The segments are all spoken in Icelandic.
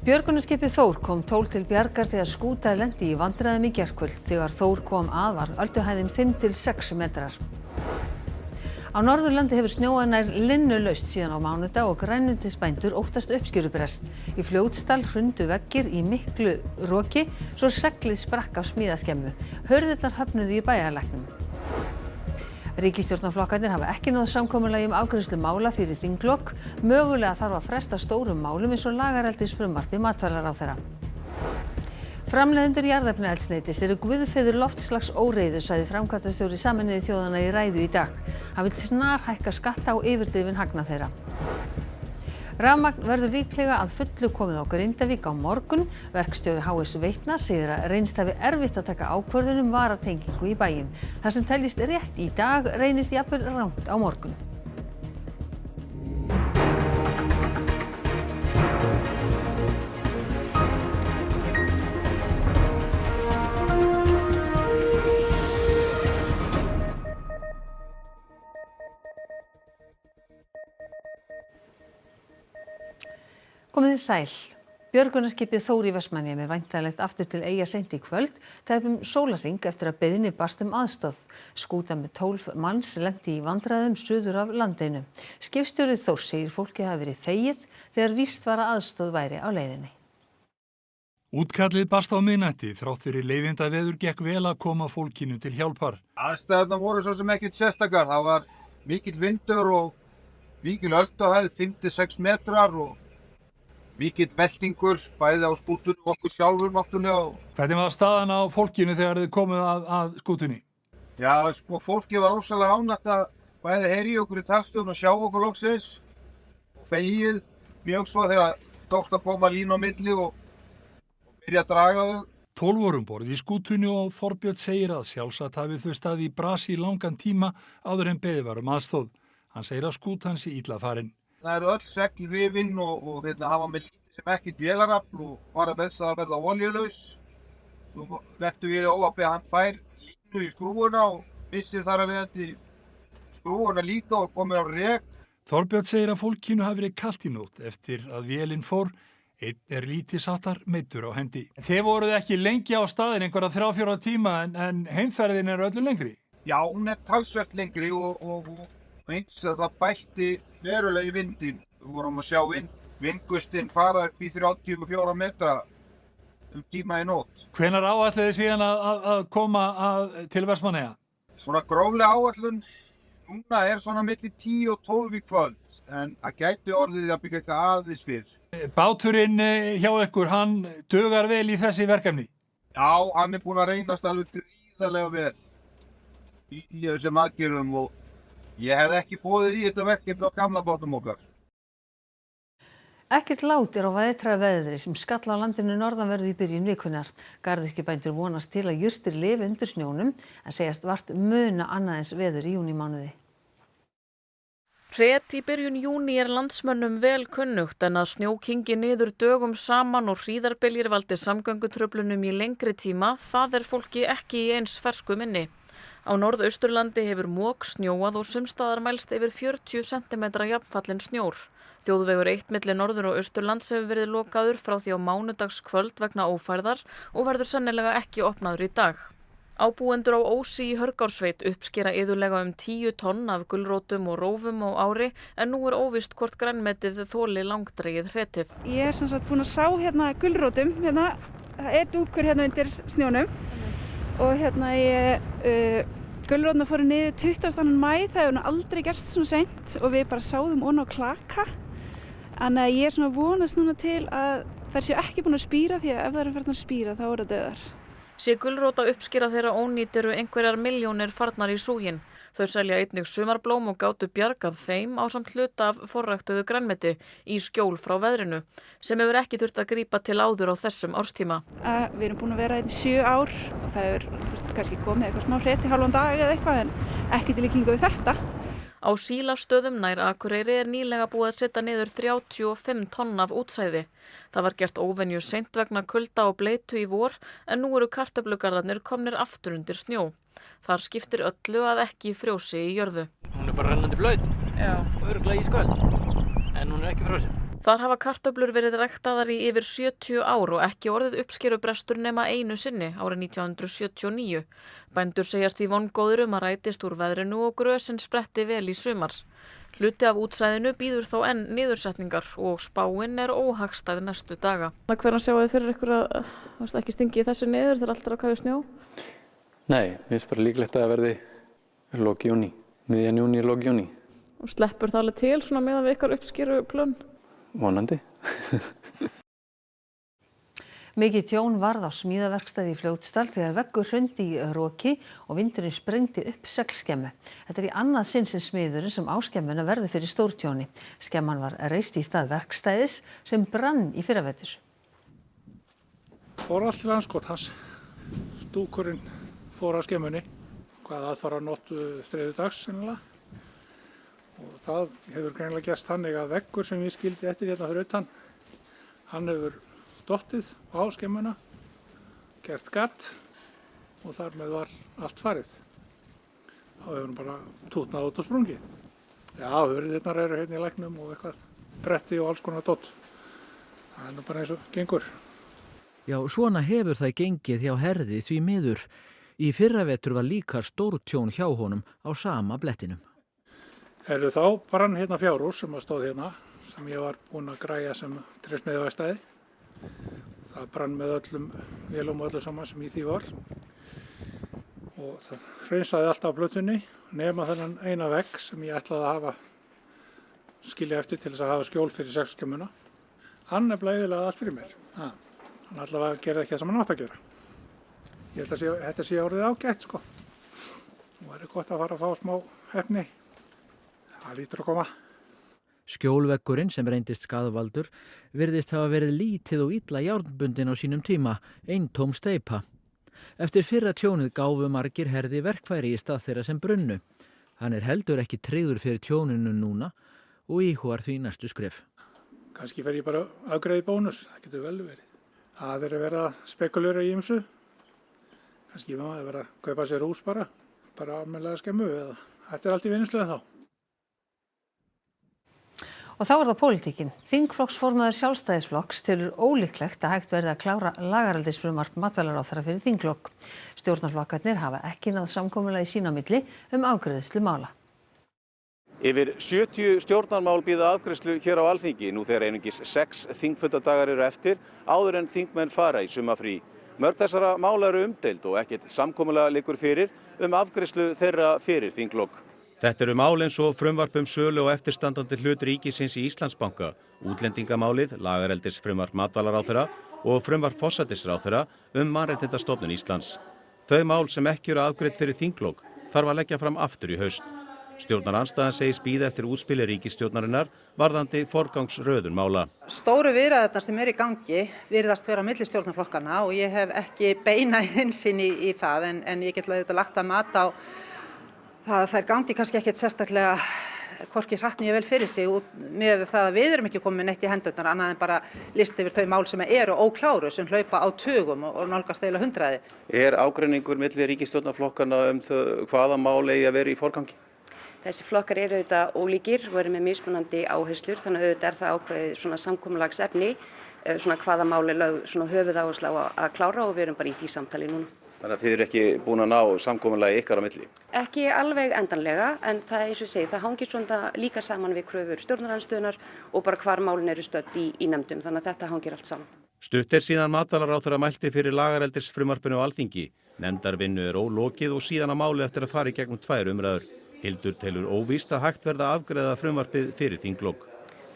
Björgunarskipið Þór kom 12 til bjargar þegar skúta lenti í vandræðum í gærkvöld. Þegar Þór kom að var ölduhæðin 5 til 6 metrar. Á Norðurlandi hefur snjóað nær linnulaust síðan á mánudag og grænmetisbændur óttast uppskerubrest. Í Fljótsdal hrundu veggir í miklu roki svo seglið sprakk af smíðaskemmu. Hurðirnar höfnuðu í bæjarlæknum. Ríkisstjórnarflokkarnir hafa ekki náð samkomulagi afgreiðslu mála fyrir þinglok. Mögulega þarf að fresta stórum málum eins og lagareldisfrumvarpi matvælaráðherra. Framleiðendur jarðefnaeldsneytis eru guðfeður loftslagsóreiðu, sagði framkvæmdastjóri Sameinuðu þjóðanna í ræðu í dag. Hann vill snarhækka skatta á yfirdrifinn hagnað þeirra. Rafmagn verður líklega að fullu komið á Grindavík á morgun. Verkstjóri HS Veitna segir að reynist hafi erfitt að taka ákvörðun varatengingu í bæinn. Það sem teljist rétt í dag reynist jafnvel rangt á morgun. Komið þið sæl. Björgunarskipið Þór í Vestmannaeyjum er væntanlegt aftur til Eyja seint í kvöld, tæpum sólarhring eftir að beiðni barst aðstoð. Skúta með 12 manns lenti í vandræðum suður af landinu. Skipstjóri Þór segir fólkið hafi verið fegið þegar víst var að aðstoð væri á leiðinni. Útkallið barst á miðnætti þrátt fyrir leiðindaveður gekk vel að koma fólkinu til hjálpar. Aðstæðurnar voru svo sem ekkert sérstakar. Það var mikill vindur og mikil ölduhæð, 5-6 metrar og mikill veltingur, bæði á skútunni og okkur sjálfur náttúrulega. Hvernig var staðan á fólkinu þegar þið komið að skútunni? Já, sko, fólki var ósælega ánægt að bæði heyri okkur í talstjórn og sjá okkur loksins. Fegið mjög svo þegar tókst að koma línu á milli og byrja að draga þau. 12 voru um borð í skútunni og Þorbjörn segir að sjálfsagt hafi þau staðið í brasi í langan tíma áður en beðið var aðstoð. Hann segir að skútan sé illa farin. Það eru öll segl rifin og hafa með lítið sem ekkert vélarafl og var að best að verða olíulaus. Nú verðum við óhappi að hann fær línu í skrúfuna og missir þar að leiðandi skrúfuna líka og komir á rek. Þorbjörn segir að fólkinu hafi verið kalt í nótt eftir að vélin fór. Einn er lítilsháttar meiddur á hendi. Þið voruð ekki lengi á staðinn, einhverja 3-4 tíma en heimferðin er öllu lengri? Já, hún er talsvert lengri og eins að það bætti verulega í vindinn. Við vorum að sjá vindgustin fara upp í 34 metra tíma í nótt. Hvenær áætlið þið síðan að koma til Vestmannaeyja? Svona gróflega áætlun núna er svona milli 10 og 12 í kvöld, en það gæti orðið að byggja eitthvað aðeins fyrr. Báturinn hjá ykkur, hann dugar vel í þessi verkefni? Já, hann er búinn að reynast alveg gríðarlega vel í þessum aðgerðum og ég hef ekki boðið í þetta verkefni á gamla bátum okkar. Ekkert lát er á vetrarveðri sem skall á landinu norðanverðu í byrjun vikunnar. Garðyrkjubændur vonast til að jurtir lifi undir snjónum en segjast vart muna annað eins veður í júnímánuði. Hret í byrjun júní er landsmönnum vel kunnugt en að snjó kyngi niður dögum saman og hríðarbyljir valdi samgöngutruflunum í lengri tíma, það er fólki ekki í eins fersku minni. Á Norðausturlandi hefur mok snjóað og sumstaðar mælst yfir 40 cm jafnfallinn snjór. Þjóðvegur 1 milli Norður- og Austurlands hefur verið lokaður frá því á mánudagskvöld vegna ófærðar og verður sennilega ekki opnaður í dag. Ábúendur á Ósi í Hörgársveit uppskera iðulega 10 tonn af gulrótum og rófum á ári en nú er óvíst hvort grænmetið þoli langdregið hretið. Ég er sem sagt búin að sá hérna gulrótum, það er dúkur hérna undir snjónum og gulrótna fóru niður 20. maí, það hefur aldrei gerst svona seint og við bara sáðum ofan á klaka. Þannig að ég er svona vonast núna til að þær séu ekki búin að spíra því að ef það eru farnar að spíra þá eru það döðar. Sé gulróta uppskera þeirra ónýt eru einhverjar milljónir farnar í súginn. Þau selja einnig sumarblóm og gátu bjargað þeim ásamt hluta af forræktuðu grænmeti í skjól frá veðrinu, sem hefur ekki þurft að grípa til áður á þessum árstíma. Við erum búin að vera í 7 ár og það hefur kannski komið eitthvað smá hret í hálfan dag eða eitthvað en ekki til líkingu við þetta. Á Sílastöðum nær Akureyri er nýlega búið að setja niður 35 tonn af útsæði. Það var gert óvenju seint vegna kulda og bleitu í vor en nú eru kartöflugarðarnir komnir aftur undir snjó. Þar skiptir öllu að ekki frjósi í jörðu. Hún er bara rennandi blaut og örugglega ísköld, en hún er ekki frosin. Þar hafa kartöflur verið ræktaðar í yfir 70 ár og ekki orðið uppskerubrestur nema einu sinni árið 1979. Bændur segjast því vongóðir að rætist úr veðrinu og grösin spretti vel í sumar. Hluti af útsæðinu býður þó enn niðursetningar og spáin óhagstæð næstu daga. Hvernig sjáu þið fyrir ykkur að ekki stingi þessu niður þegar allt að kafa snjó? Nei, mér finnst bara líklegt að það verði lok júní, miðjan júní, lok júní. Og sleppur það alveg til svona meðan við ykkar uppskeruplön? Vonandi. Mikið tjón varð á smíðaverkstæði í Fljótsdal þegar veggur hrundi í roki og vindurinn sprengdi upp seglskemmu. Þetta í annað sinn sem smiðurinn sem á skemmuna verður fyrir stórtjóni. Skemman var reist í stað verkstæðis sem brann í fyrravetur. Fór allt til andskotans. Stúkurinn fór á skemmunni. Hvað aðfara nóttu þriðjudags sennilega. Og það hefur greinilega gerst þannig að veggur sem ég skildi eftir hérna fyrir utan, hann hefur dottið á skemmuna, gert gatt og þar með var allt farið. Þá hefur hann bara tútnað út og sprungið. Já, hurðirnar eru hérna í læknum og eitthvað bretti og alls konar dott. Það er nú bara eins og gengur. Já, svona hefur það gengið hjá Herði því miður. Í fyrravetur var líka stórtjón hjá honum á sama blettinum. Þá brann hérna fjárhús sem stóð hérna, sem ég var búinn að græja sem trésmiðjuverkstæði. Það brann með öllum vélum og öllu saman sem í því var. Og það hreinsaði allt af plötunni, nema þennan eina vegg sem ég ætlaði að hafa skilja eftir til þess að hafa skjól fyrir seglskemmuna. Hann eyðilagði allt fyrir mér. Hann allavega gerði ekki það sem hann átti að gera. Ég held að þetta sé orðið ágætt, sko. Það væri gott að fara að fá smá heppni. Það lítur að koma. Skjólveggurinn sem reyndist skaðvaldur virðist hafa verið lítið og illa járnbundin á sínum tíma, eintóm steypa. Eftir fyrra tjónið gáfu margir Herði verkfæri í stað þeirra sem brunnu. Hann heldur ekki tryggður fyrir tjóninu núna og íhugar því næstu skref. Kannski fer ég bara afgreiði bónus, það getur vel verið. Það er að vera spekulera í ýmsu. Kannski maður verið að kaupa sér hús bara almennilega skemmu eða. Þetta allt í vinnslu þá. Og þá það pólitíkin. Þingflokksformaður Sjálfstæðisflokks telur ólíklegt að hægt verði að klára lagareldisfrumvarp matvælaráðherra fyrir þinglok. Stjórnarflokkarnir hafa ekki náð samkomulagi sín á milli afgreiðslu mála. Yfir 70 stjórnarmál bíða afgreiðslu hér á Alþingi nú þegar einungis 6 þingfundadagar eru eftir áður en þingmenn fara í sumarfrí. Mörg þessara mála eru umdeild og ekkert samkomulag liggur fyrir afgreiðslu þeirra fyrir þinglok. Þetta eru mál eins og frumvarp sölu og eftirstandandi hlut ríkisins í Íslandsbanka, útlendingamálið, lagareldisfrumvarp matvælaráðherra og frumvarp forsætisráðherra Mannréttindastofnun Íslands. Þau mál sem ekki eru afgreidd fyrir þinglok þarf að leggja fram aftur í haust. Stjórnarandstaðan segist bíða eftir útspili ríkisstjórnarinnar varðandi forgangsröðun mála. Stóru viðræðurnar sem í gangi virðast vera á milli stjórnarflokkanna og ég hef ekki beina innsýn í það en ég get auðvitað lagt að mat á það þær gangi kannski ekkert sérstaklega hvorki hratt né vel fyrir sig út með það að við erum ekki komin neitt í hendurnar annað en bara list yfir þau mál sem eru ókláru sem hlaupa á tugum og nálgast eiginlega 100. Er ágreiningur milli ríkisstjórnarflokkanna hvaða mál eigi að vera í forgangi? Þessi flokkar eru auðvitað ólíkir og eru með mismunandi áherslur þannig að auðvitað það ákveðið svona samkomulagsefni svona hvaða mál lögð svona höfuðáhersla á að klára og við erum bara í því samtali núna. Þannig að þið eru ekki búin að ná samkomulagi ykkar á milli? Ekki alveg endanlega en það eins og ég segi það hangir svona líka saman við kröfur stjórnarandstöðunar og bara hvar málin eru stödd í nefndum þannig að þetta hangir allt saman. Stutt síðan matvælaráðherra mælti fyrir lagareldisfrumvarpinu á Alþingi. Nefndarvinnu ólokið og síðan á máli eftir að fara í gegnum 2 umræður. Hildur telur óvíst að hægt verða að afgreiða frumvarpið fyrir þinglok.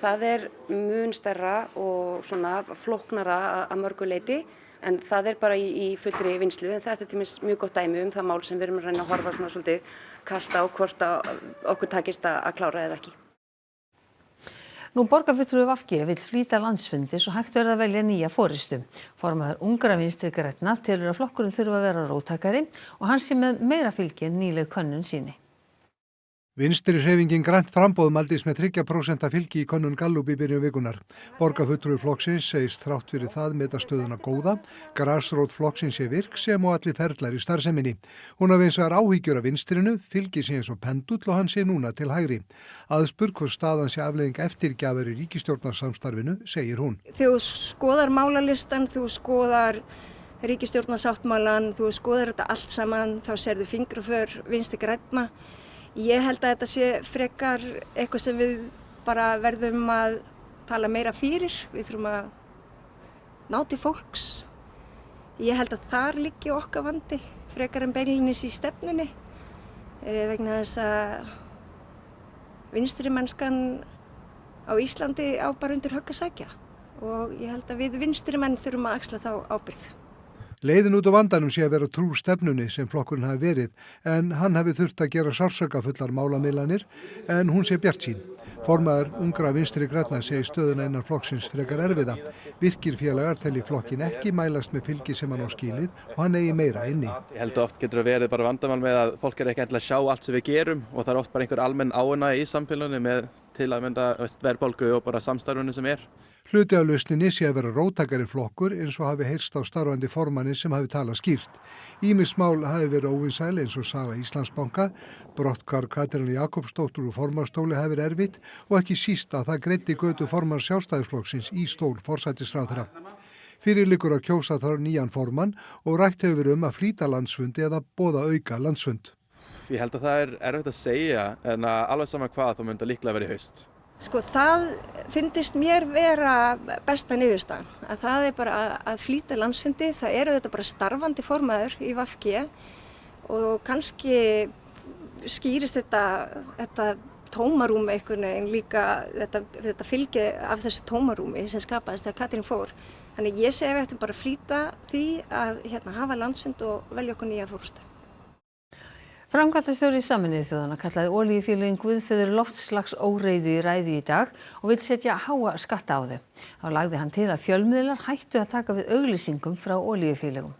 Það mun stærra og svona flóknara að mörgu leyti. En það bara í fullri vinslu, en þetta er mjög gott dæmi það mál sem við erum að reyna að horfa svona svolítið kalt á hvort okkur takist að klára eða ekki. Nú borgarfulltrúi VG vill flýta landsfundi svo hægt verði að velja nýja forystu. Formaður Ungra Vinstri grænna telur að flokkurinn þurfa að vera róttækari og hann sé með meira fylgi en nýleg könnun síni. Vinstri hreyfingin Grænt framboð mældist með 3% fylgi í könnun Gallup í byrjun vikunar. Borgarfulltrúi flokksins segist þrátt fyrir það meta stöðuna góða, grasrót flokksins sé virk sem og allir ferlar í starfseminni. Hún hafi eins og áhyggjur af vinstrinu, fylgi sé eins og pendull og hann sé núna til hægri. Aðspurð hvort staðan sé afleiðing eftirgjafar í ríkisstjórnarsamstarfinu, segir hún. Þegar þú skoðar málalistan, þú skoðar ríkisstjórnarsáttmálan, þú skoðar þetta allt saman, þá sérðu fingraför Vinstri grænna. Ég held að þetta sé frekar eitthvað sem við bara verðum að tala meira fyrir. Við þurfum að ná til fólks. Ég held að þar liggi okkar vandi frekar en beinlínis í stefnunni vegna þess að vinstri mennskan á Íslandi á bara undir högg að sækja og ég held að við vinstri menn þurfum að axla þá ábyrgð. Leiðin út á vandanum sé að vera trú stefnunni sem flokkurinn hafi verið en hann hafi þurft að gera sársaukafullar málamiðlanir en hún sé bjartsýn. Formaður ungra Vinstri grænna segir stöðuna innan flokksins frekar erfiða. Virkir félagar telji flokkin ekki mælast með fylgi sem hann á skilið og hann eigi meira inni. Ég held að oft getur að verið bara vandamál með að fólk ekki endilega að sjá allt sem við gerum og það oft bara einhver almenn áunægja í samfélaginu með til að mynda verðbólgu og bara samstarfinu sem Hluti af lausninni sé að vera róttakari flokkur eins og hafi heyrst á starfandi formanni sem hafi talað skýrt. Ýmis mál hafi verið óvinsæl eins og sala Íslandsbanka, brotthvarf Katrínar Jakobsdóttur úr formannstóli hafi verið erfitt og ekki síst að það greiddi götu formanns Sjálfstæðisflokksins í stól forsætisráðherra. Fyrir liggur að kjósa þar nýjan formann og rætt hefur verið að flýta landsfundi eða boða auka landsfund. Ég held að það erfitt að segja en alveg sama hvað þá myndi líklega verið í haust. Sko það finnst mér vera besta niðurstaðan, að það bara að flýta landsfundi, það þetta bara starfandi formaður í VG og kannski skýrist þetta tómarúm einhvern veginn líka, þetta fylgi af þessu tómarúmi sem skapaðist þegar Katrín fór. Þannig ég segi við ættum bara að flýta því að hafa landsfund og velja okkur nýja forystu. Framkvæmdastjóri Sameinuðu þjóðanna kallaði olíufélögin guðföður loftslagsóreiðu í ræðu í dag og vill setja háa skatta á þau. Þá lagði hann til að fjölmiðlar hættu að taka við auglýsingum frá olíufélögum.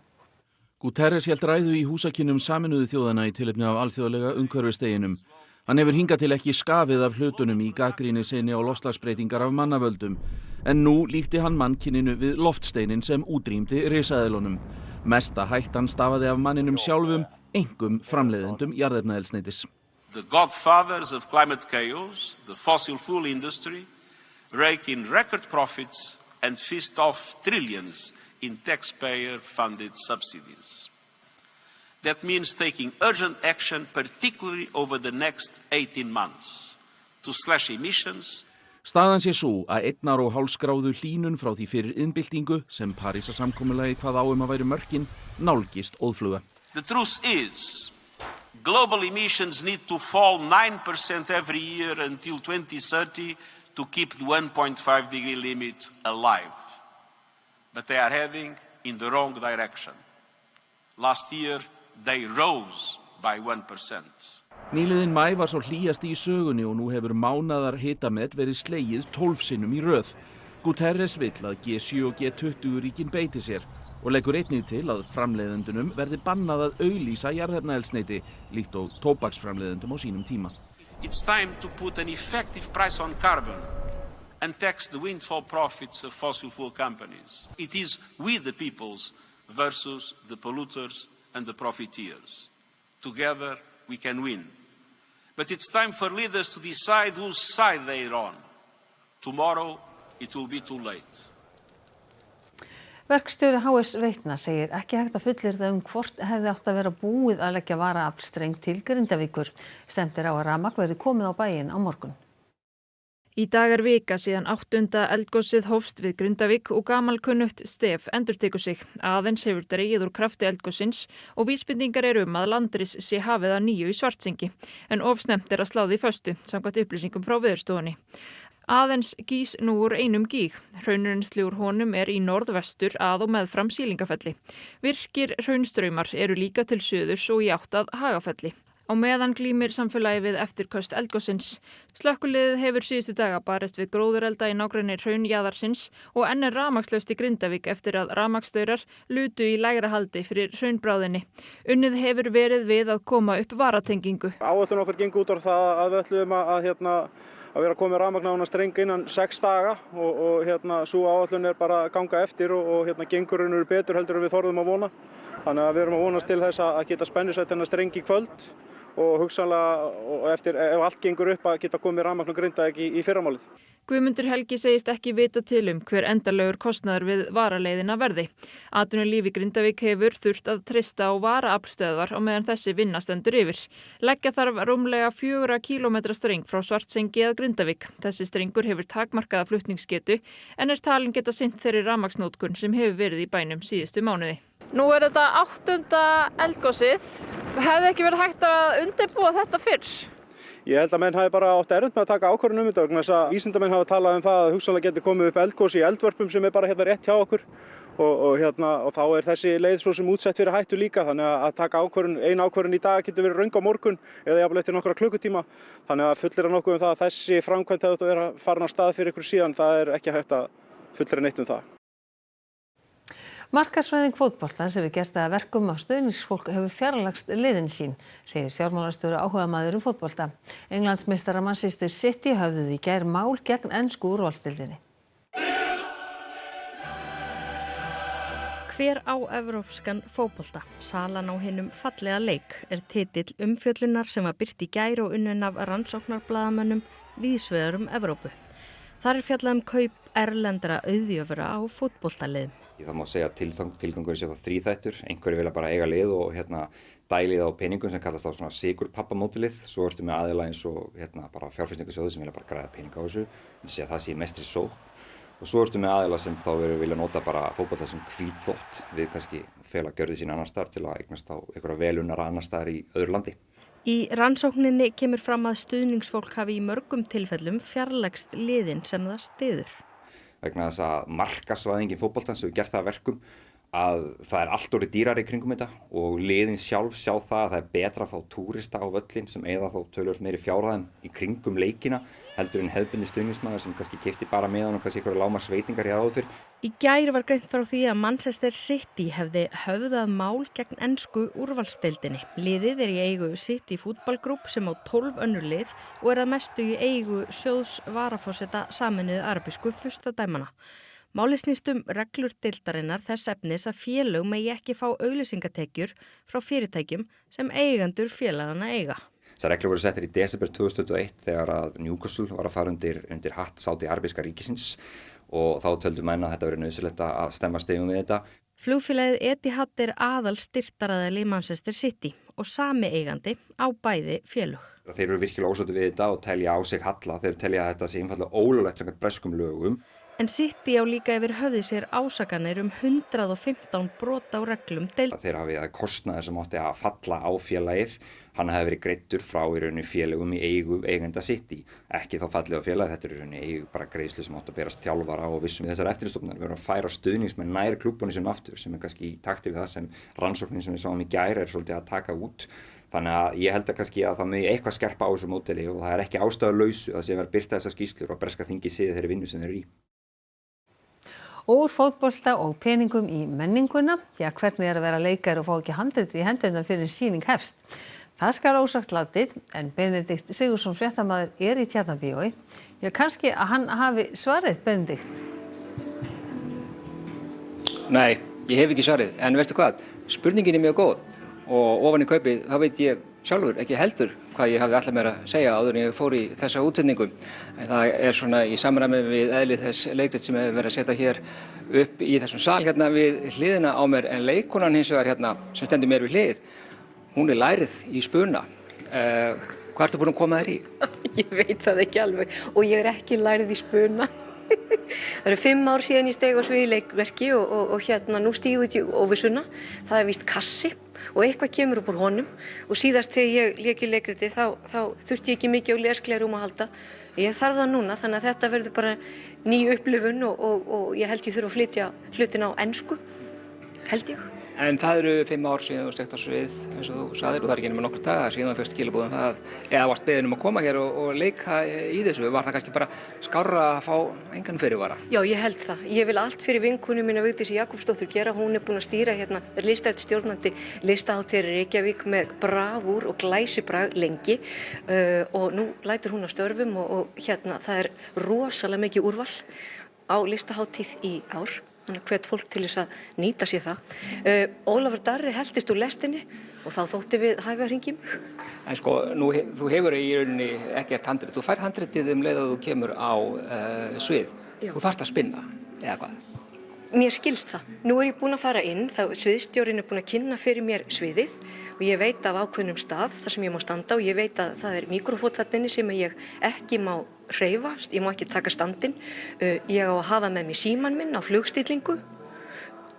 Guterres hélt ræðu í húsakynnum Sameinuðu þjóðanna í tilefni af alþjóðlega umhverfisdeginum. Hann hefur hingað til ekki skafið af hlutunum í gagnrýni sinni á loftslagsbreytingar af mannavöldum, en nú líkti hann mannkyninu við loftsteinin sem útrýmdi risaeðlunum. Mesta hættan stafaði af manninum sjálfum, einkum framleiðendum jarðefnaeldsneytis. The godfathers of climate chaos, the fossil fuel industry, rake in record profits and feast off trillions in taxpayer-funded subsidies. That means taking urgent action, particularly over the next 18 months, to slash emissions. Staðan sé sú að 1,5 gráðu hlýnun frá því fyrir iðnbyltingu sem Parísarsamkomulagið kvað á að væru mörkin nálgist óðfluga. The truth is, global emissions need to fall 9% every year until 2030 to keep the 1.5 degree limit alive. But they are heading in the wrong direction. Last year, they rose by 1%. Nýliðin maí var svo hlýjasti í sögunni og nú hefur mánaðar hitamet verið slegið 12 sinnum í röð. Guterres vill að G7 og G20 ríkin beiti sér og leggur einnig til að framleiðendunum verði bannað að auglýsa jarðefnaeldsneyti líkt og tóbaksframleiðendum á sínum tíma. It's time to put an effective price on carbon and tax the windfall profits of fossil fuel companies. It is we the peoples versus the polluters and the profiteers. Together we can win. But it's time for leaders to decide whose side they're on. Tomorrow it will be too late. Verkstjóri HS Veitna segir ekki hægt að fullyrða hvort hefði átt að vera búið að leggja varaaflstreng til Grindavíkur. Stefnt á að rafmagn verði komið á bæinn á morgun. Í dag vika síðan 8. eldgosið hófst við Grindavík og gamalkunnugt stef endurtekur sig. Aðeins hefur dregið úr krafti eldgosins og vísbendingar eru að landris sé hafið að nýju í Svartsengi. En of snemmt að slá því föstu, samkvæmt upplýsingum frá Veðurstofunni. Aðeins gís nú úr einum gíg. Hraunrennsli úr honum í norðvestur að og meðfram Sýlingafelli. Virkir hraunstraumar eru líka til suðurs og í átt að Hagafelli. Á meðan glímir samfélagi við eftirköst eldgossins. Slökkviliðið hefur síðustu daga barist við gróðurelda í nágrenni hraunjaðarsins og enn er rafmagnslaust í Grindavík eftir að rafmagnsstaurar lutu í lægra haldi fyrir hraunbráðinni. Unnið hefur verið við að koma upp varatengingu. Áætlun okkar gengur út á það að við ætlum að vera komið rafmagn á þennan streng innan 6 daga og svo áætlun er bara að ganga eftir og gengur betur heldur en við þorðum að vona. Þannig að við erum að vonast til þess að geta spennisett þennan streng í kvöld og hugsanlega eftir ef allt gengur upp að geta komið rafmagn og Grindavík í fyrramálið. Guðmundur Helgi segist ekki vita til hver endanlegur kostnaður við varaleiðina verði. Atvinnulíf í Grindavík hefur þurft að treysta á varaaflstöðvar á meðan þessi vinna stendur yfir. Leggja þarf rúmlega 4 kílómetra streng frá Svartsengi að Grindavík. Þessi strengur hefur takmarkaða flutningsgetu en er talin geta sinnt þeirri rafmagnsnotkun sem hefur verið í bænum síðustu mánuði. Nú er þetta 8. eldgosið. Hefði ekki verið hægt að undirbúa þetta fyrr? Ég held að menn hafi bara átt erfitt með að taka ákvörðun þetta vegna þess að vísindamenn hafa talað það að hugsanlega geti komið upp eldgos í eldvörpum sem er bara rétt hjá okkur og þá er þessi leið svo sem útsett fyrir hættu líka, þannig að taka ein ákvörðun í dag getur verið röng á morgun eða jafnvel eftir nokkra klukkutíma, þannig að fullyrða nokkuð það að þessi framkvæmd hefði verið að fara á stað fyrir ykkur síðan, það er ekki hægt að fullyrða neitt það. Markaðsvæðing fótboltans hefur gert það að verkum að stuðningsfólk hefur fjarlægst liðin sín, segir fjármálastjóri áhugamaður fótbolta. Englandsmeistara Manchester City höfðuðu í gær mál gegn ensku úrvalsdeildinni. Hver á evrópskan fótbolta? Salan á hinum fallega leik er titill umfjöllunar sem var birt í gær og unnin af rannsóknarblaðamönnum víðsvegar Evrópu. Þar er fjallað kaup erlendra auðjöfura á fótboltaliðum. Það má segja að tilgangur sé það þríþættur. Einhverjir vilja bara eiga lið og dælið á peningum sem kallast á svona sigurpappamótilið. Svo ertu með aðila eins og bara fjárfestingarsjóði sem vilja bara græða peninga á þessu. Það sé mestri sókn. Og svo ertu með aðila sem þá vilja nota bara fótbolta sem hvítþvott við kannski fela gjörði sín annars staðar til að eignast á einhverja velunnara annars staðar í öðru landi. Í rannsókninni kemur fram að stuðningsfólk hafi í mörgum tilfellum fjarlægst liðin sem það styður. Vegna þess að markaðsvæðingin fótboltans hefur gert það að verkum að það er allt orðið dýrari í kringum þetta og liðin sjálf sjá það að það er betra að fá túrista á völlin sem eyða þá töluvert meiri fjárhæðum í kringum leikina heldur en hefðbundið stuðningsmaður sem kannski keypti bara meðan og kannski einhverja lágmarksveitingar áður fyrr. Í gær var greint frá því að Manchester City hefði höfðað mál gegn ensku úrvalsdeildinni. Liðið er í eigu City Football Group sem á 12 önnur lið og er að mestu í eigu sjóðs varaforseta Sameinuðu arabísku furstadæmanna. Málið snýst reglur deildarinnar þess efnis að félög megi ekki fá auglýsingatekjur frá fyrirtækjum sem eigendur félagana eiga. Þessar reglur voru settar í desember 2021 þegar að Newcastle var að fara undir hatt Sádi arabíska ríkisins og þá töldu menn að þetta verið nauðsynlegt að stemma stigum við þetta. Flugfélagið Etihad er aðal styrktaraðili í Manchester City og sami eigandi á bæði félög. Þeir eru virkilega ósáttir við þetta og telja á sig halla. Þeir telja að þetta sé einfaldlega ólöglegt samkvæmt breskum lögum. En City á líka yfir höfði sér ásakanir 115 brot á reglum deildar. Þeir hafi að kostnaður sem átti að falla á félagið, hann hefði verið greiddur frá í rauninni félögum í eigu eigenda City. Ekki þá fallið á félagið, þetta er í rauninni eigu bara greiðslu sem átti að berast þjálfara og vissum við þessar eftirlitsstofnunar. Við erum að færa stuðningsmenn nær klúbbunni sem aftur sem er kannski í takti við það sem rannsóknin sem við sáum í gær er svolítið að taka út. Þannig að ég held að kannski að það megi eitthvað skerpa á þessu módeli og það er ekki ástæðulausu að sé verið að birta þessar skýrslur og breska þingið séð þeirri vinnu sem þeir eru í. Úr fótbolta og peningum í menninguna. Já, hvernig að vera leikari og fá ekki handriti í hendurnar fyrir sýning hefst? Það skal ósagt látið, en Benedikt Sigurðsson fréttamaður er í Tjarnarbíói. Já, kannski að hann hafi svarið, Benedikt? Nei, ég hef ekki svarið, en veistu hvað? Spurningin er mjög góð og ofan í kaupið, þá veit ég sjálfur ekki heldur hvað ég hafði alltaf meira að segja áður en ég fór í þessa útsendingu. En það er svona í samræmi við eðlið þess leikrit sem hefur verið að setja hér upp í þessum sal hérna við hliðina á mér, en leikkonan hins vegar hérna sem stendur mér við hlið, hún er lærið í spuna. Hvað ertu búin að koma þér í? Ég veit það ekki alveg og ég er ekki lærið í spuna. Það eru 5 ár síðan ég steig á sviði leikverki og hérna nú stígu ég í óvissuna. Það er víst kassi og eitthvað kemur upp úr honum og síðast þegar ég lék í leikriti þá þurfti ég ekki mikið á lesglerum að halda. Ég þarf það núna þannig að þetta verður bara ný upplifun og ég held ég þurfa að flytja hlutina á ensku, held ég. En það eru 5 ár síðan þú stekkt á svið, eins og þú sagðir, og það er ekki nema nokkur dagar síðan þú fyrst skilabúðum það, eða varst beðin að koma hér og leika í þessu. Var það kannski bara skárra að fá engan fyrirvara? Já, ég held það. Ég vil allt fyrir vinkonu mína Vigdísi Jakobsdóttur gera. Hún er búin að stýra hérna, er listrænt stjórnandi Listahátíðar í Reykjavík með bravúr og glæsibrag lengi og nú lætur hún af störfum og hérna það er rosalega mikið úrval á Listahátíð í ár. Þannig að hvet fólk til þess að nýta sér það. Ólafur Darri heltist úr lestinni og þá þótti við hæfi að hringja í mig. En sko, þú hefur í rauninni ekkert handrit. Þú fær handritið leið að þú kemur á svið. Já. Þú þarft að spinna, eða hvað? Mér skilst það. Nú er ég búin að fara inn, sviðsstjórinn er búin að kynna fyrir mér sviðið og ég veit af ákveðnum stað þar sem ég má standa og ég veit að það er mikrofónn þarna sem ég ekki má hreyfast, ég má ekki taka standinn, ég á að hafa með mér símann minn á flugstillingu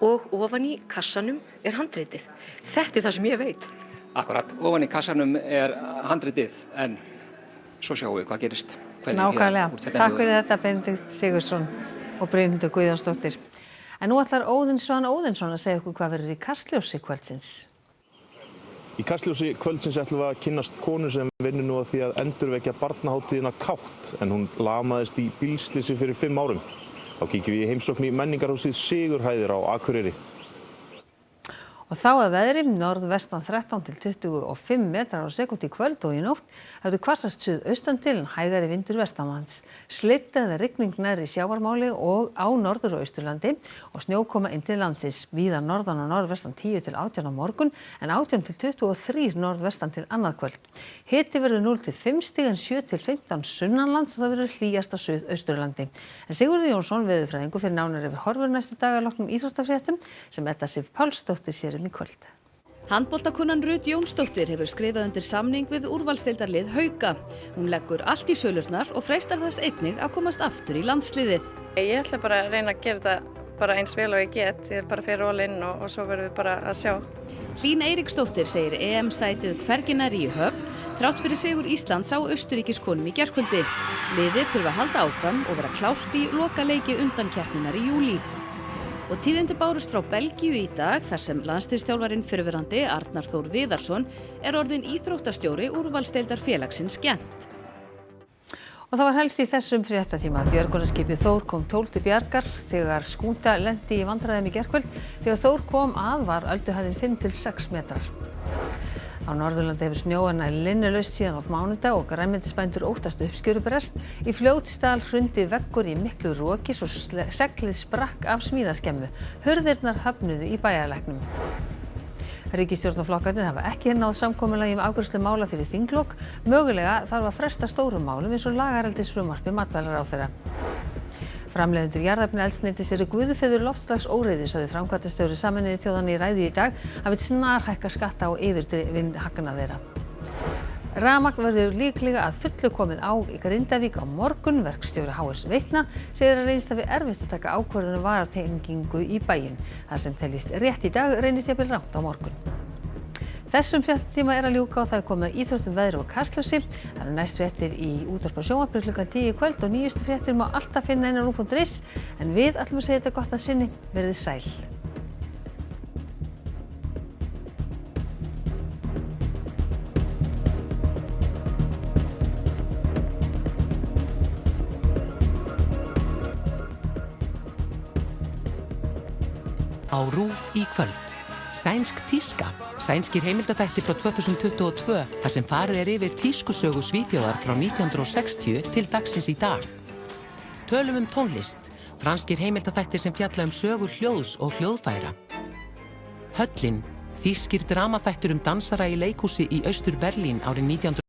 og ofan í kassanum er handritið. Þetta er það sem ég veit. Akkurat, ofan í kassanum er handritið, en svo sjáum við hvað gerist. Nákvæmlega. Takk fyrir þetta Benedikt Sigurðsson og Brynhildur Guðjónsdóttir. En nú ætlar Óðinn Svan Óðinsson að segja okkur hvað verður í Kastljósi kvöldsins. Í Kastljósi kvöldsins ætlum við að kynnast konu sem vinnur nú að því að endurvekja barnahátíðina Kátt, en hún lamaðist í bílslysi fyrir 5 árum. Þá kíkjum við í heimsókn í menningarhúsið Sigurhæðir á Akureyri. Og þá að veðri, norðvestan 13 til 25 metrar á sekúndu í kvöld og í nótt, hefur hvassast suðaustan til en hægari vindur vestanlands. Slitt eða rigning nærri sjávarmáli og á norður- og austurlandi og snjókoma inn til landsins. Víða norðan og norðvestan 10 til 18 á morgun en 18 til 23 norðvestan til annað kvöld. Hiti verður 0 til 5 stig en 7 til 15 sunnanlands og það verður hlýjast á suðausturlandi. En Sigurður Jónsson, veðurfræðingur, fer nánar yfir horfur næstu daga að loknum íþróttafréttum sem Edda Sif Pálsdóttir sér í kvöld. Handboltakonan Rut Jónsdóttir hefur skrifað undir samning við úrvalsdeildarlið Hauka. Hún leggur allt í sölurnar og freistar þess einnig að komast aftur í landsliðið. Ég ætla bara að reyna að gera þetta bara eins vel og ég get. Ég bara fer all in og svo verðum við bara að sjá. Hlín Eiríksdóttir segir EM-sætið hvergi nærri í höfn, þrátt fyrir sigur Íslands á Austurríkiskonum í gærkvöldi. Liðið þurfa að halda áfram og vera klárt í lokaleiki undankeppninnar í júlí. Og tíðindi bárust frá Belgíu í dag þar sem landsliðsþjálfarinn fyrrverandi Arnar Þór Viðarsson er orðinn íþróttastjóri úrvalsdeildar félagsins Gent. Og það var helst í þessum fréttatíma að björgunarskipið Þór kom 12 til bjargar þegar skúta lenti í vandræðum í gærkvöld. Þegar Þór kom að var ölduhæðin 5 til 6 metrar. Á Norðurlandi hefur snjóað nær linnulaust síðan á mánudag og grænmetisbændur óttast uppskerubrest. Í Fljótsdal hrundi veggur í miklu roki svo seglið sprakk af smíðaskemmu. Hurðirnar höfnuðu í bæjarlæknum. Ríkisstjórnarflokkarnir hafa ekki náð samkomulagi afgreiðslu mála fyrir þinglok. Mögulega þarf að fresta stórum málum eins og lagareldisfrumvarpi matvælaráðherra. Framleiðendur jarðefnaeldsneytis eru guðfeður loftslagsóreiðu, sagði framkvæmdastjóri Sameinuðu þjóðanna í ræðu í dag, að vill snarhækka skatta á yfirdrifinn hagnað þeirra. Rafmagn verður líklega að fullu komið á í Grindavík á morgun. Verkstjóri HS Veitna segir að reynist hafi erfitt að taka ákvörðun varatengingu í bæinn. Það sem teljist rétt í dag reynist jafnvel rangt á morgun. Þessum fréttatíma er að ljúka og það er komið að íþróttum, veðri og Kastljósi. Það eru næst fréttir í útvarpi og sjónvarpi klukkan 10 í kvöld og nýjustu fréttir má alltaf finna inn á RÚV.is. En við ætlum að segja þetta gott að sinni. Verið sæl. Á RÚV í kvöld. Sænsk tíska. Sænskir heimildaþættir frá 2022 þar sem farið er yfir tískusögu Svíþjóðar frá 1960 til dagsins í dag. Tölum tónlist. Franskir heimildaþættir sem fjalla sögur hljóðs og hljóðfæra. Höllin. Þýskir dramaþættir dansara í leikhúsi í Austur-Berlín árið 1900.